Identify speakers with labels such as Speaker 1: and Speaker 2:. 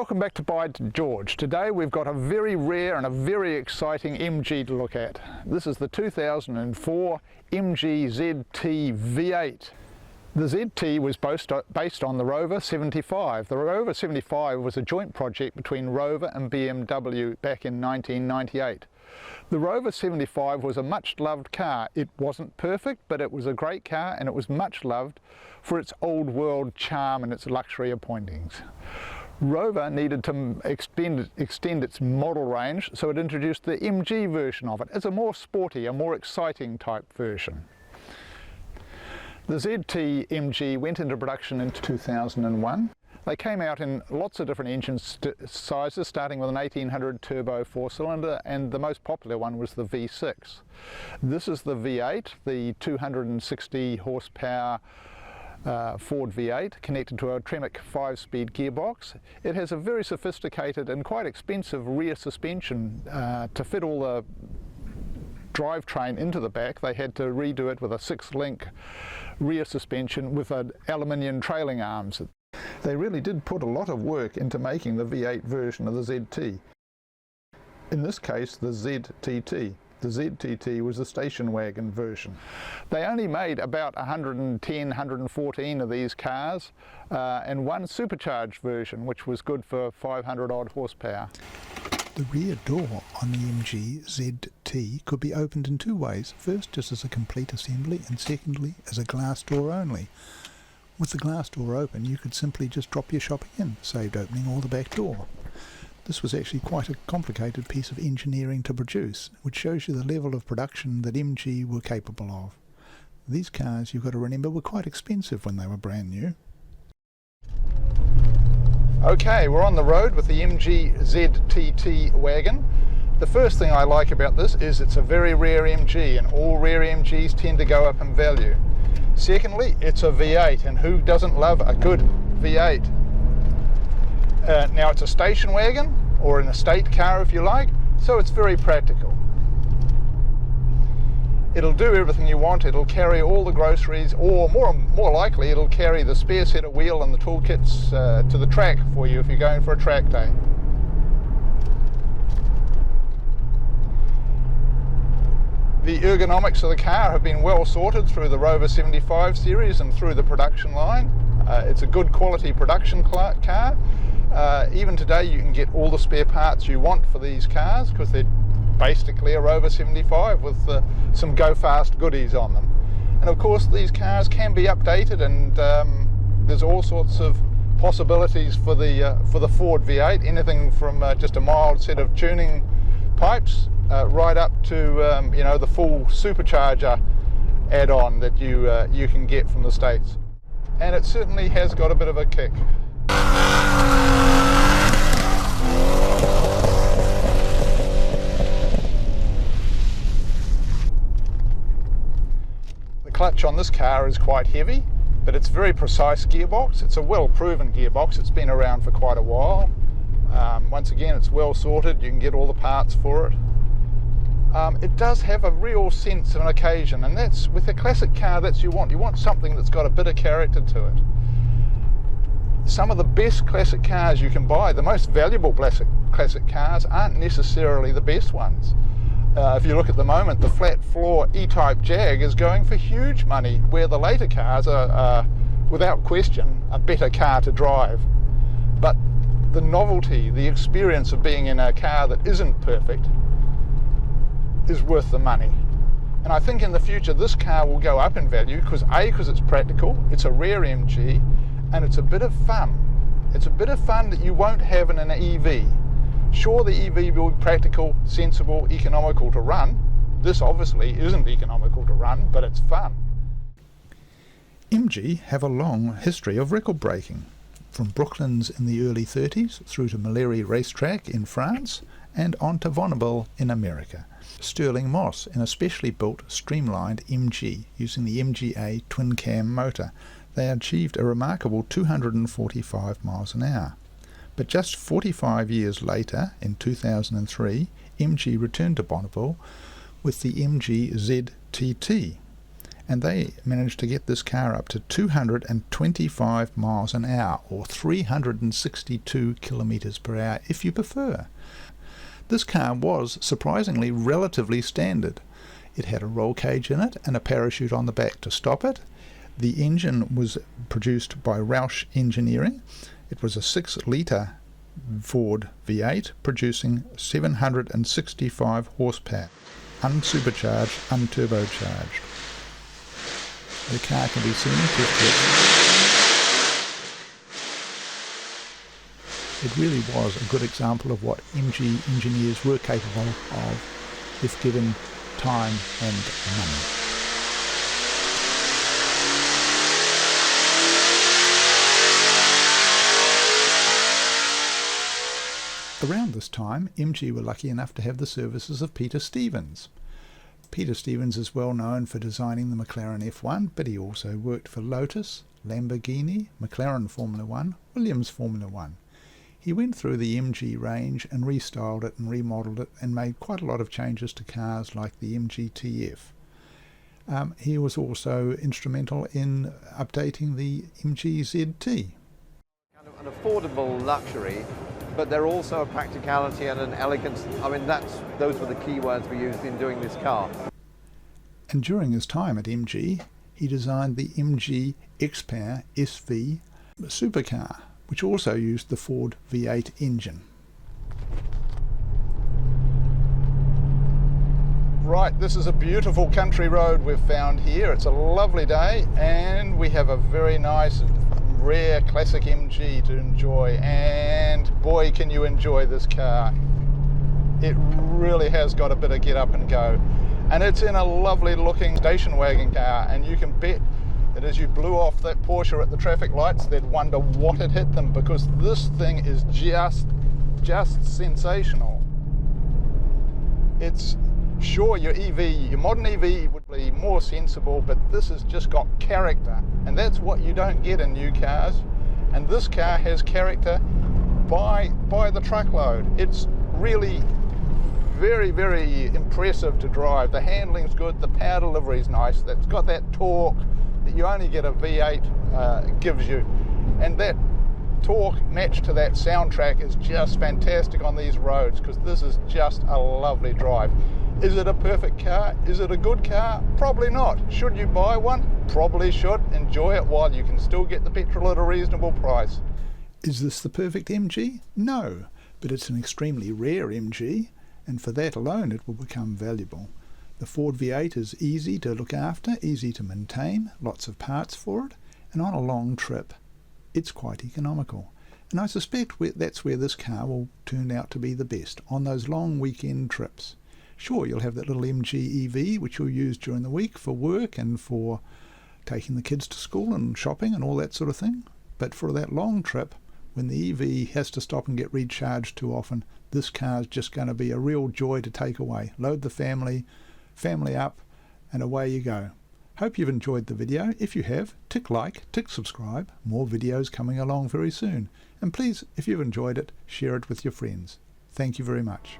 Speaker 1: welcome back to By George. Today we've got a very rare and a very exciting MG to look at. This is the 2004 M.G ZT V8. The ZT was based on the Rover 75. The Rover 75 was a joint project between Rover and BMW back in 1998. The Rover 75 was a much loved car. It wasn't perfect, but it was a great car and it was much loved for its old world charm and its luxury appointings. Rover needed to extend its model range, so it introduced the MG version of it as a more sporty, a more exciting type version. The ZT MG went into production in 2001. They came out in lots of different engine sizes, starting with an 1800 turbo 4-cylinder, and the most popular one was the V6. This is the V8, the 260 horsepower Ford V8 connected to a Tremec 5-speed gearbox. It has a very sophisticated and quite expensive rear suspension. To fit all the drivetrain into the back, they had to redo it with a 6-link rear suspension with aluminium trailing arms. They really did put a lot of work into making the V8 version of the ZT. In this case, the ZTT. The ZTT was the station wagon version. They only made about 110, 114 of these cars and one supercharged version, which was good for 500 odd horsepower.
Speaker 2: The rear door on the MG ZT could be opened in two ways. First, just as a complete assembly, and secondly, as a glass door only. With the glass door open, you could simply just drop your shopping in, saved opening all the back door. This was actually quite a complicated piece of engineering to produce, which shows you the level of production that MG were capable of. These cars, you've got to remember, were quite expensive when they were brand new.
Speaker 1: Okay, we're on the road with the MG ZTT wagon. The first thing I like about this is it's a very rare MG, and all rare MGs tend to go up in value. Secondly, it's a V8, and who doesn't love a good V8? Now it's a station wagon, or an estate car if you like, so it's very practical. It'll do everything you want. It'll carry all the groceries, or more likely it'll carry the spare set of wheel and the toolkits to the track for you if you're going for a track day. The ergonomics of the car have been well sorted through the Rover 75 series and through the production line. It's a good quality production car. Even today you can get all the spare parts you want for these cars because they're basically a Rover 75 with some go-fast goodies on them. And of course these cars can be updated, and there's all sorts of possibilities for the Ford V8, anything from just a mild set of tuning pipes right up to you know, the full supercharger add-on that you can get from the States. And it certainly has got a bit of a kick. The clutch on this car is quite heavy, but it's a very precise gearbox. It's a well-proven gearbox. It's been around for quite a while. Once again, it's well sorted. You can get all the parts for it. It does have a real sense of an occasion, and that's, with a classic car, that's you want. You want something that's got a bit of character to it. Some of the best classic cars you can buy, the most valuable classic cars, aren't necessarily the best ones. If you look at the moment, the flat floor E-Type Jag is going for huge money, where the later cars are without question, a better car to drive. But the novelty, the experience of being in a car that isn't perfect is worth the money. And I think in the future this car will go up in value because it's practical, it's a rare MG, and it's a bit of fun. It's a bit of fun that you won't have in an EV. Sure, the EV will be practical, sensible, economical to run. This obviously isn't economical to run, but it's fun.
Speaker 2: MG have a long history of record breaking, from Brooklands in the early 30s through to Mallory Racetrack in France and on to Bonneville in America. Stirling Moss in a specially built streamlined MG using the MGA twin-cam motor. They achieved a remarkable 245 miles an hour. But just 45 years later, in 2003, MG returned to Bonneville with the MG ZTT, and they managed to get this car up to 225 miles an hour, or 362 kilometers per hour if you prefer. This car was surprisingly relatively standard. It had a roll cage in it and a parachute on the back to stop it. The engine was produced by Roush Engineering. It was a 6-litre Ford V8 producing 765 horsepower, unsupercharged, unturbocharged. The car can be seen in test pits. It really was a good example of what MG engineers were capable of if given time and money. Around this time, MG were lucky enough to have the services of Peter Stevens. Peter Stevens is well known for designing the McLaren F1, but he also worked for Lotus, Lamborghini, McLaren Formula 1, Williams Formula 1. He went through the MG range and restyled it and remodeled it and made quite a lot of changes to cars like the MG TF. He was also instrumental in updating the MG ZT.
Speaker 3: Kind of an affordable luxury, but they're also a practicality and an elegance. I mean, those were the key words we used in doing this car.
Speaker 2: And during his time at MG, he designed the MG X-Power SV supercar, which also used the Ford V8 engine.
Speaker 1: Right, this is a beautiful country road we've found here. It's a lovely day and we have a very nice rare classic MG to enjoy, and boy can you enjoy this car. It really has got a bit of get up and go, and it's in a lovely looking station wagon car, and you can bet that as you blew off that Porsche at the traffic lights they'd wonder what had hit them, because this thing is just sensational. It's sure your modern EV would be more sensible, but this has just got character, and that's what you don't get in new cars, and this car has character by the truckload. It's really very, very impressive to drive. The handling's good, the power delivery's nice, that's got that torque that you only get a V8 gives you, and that torque matched to that soundtrack is just fantastic on these roads, because this is just a lovely drive. Is it a perfect car? Is it a good car? Probably not. Should you buy one? Probably should. Enjoy it while you can still get the petrol at a reasonable price.
Speaker 2: Is this the perfect MG? No, but it's an extremely rare MG, and for that alone it will become valuable. The Ford V8 is easy to look after, easy to maintain, lots of parts for it, and on a long trip it's quite economical. And I suspect that's where this car will turn out to be the best, on those long weekend trips. Sure, you'll have that little MG EV which you'll use during the week for work and for taking the kids to school and shopping and all that sort of thing. But for that long trip, when the EV has to stop and get recharged too often, this car is just going to be a real joy to take away. Load the family up, and away you go. Hope you've enjoyed the video. If you have, tick like, tick subscribe. More videos coming along very soon. And please, if you've enjoyed it, share it with your friends. Thank you very much.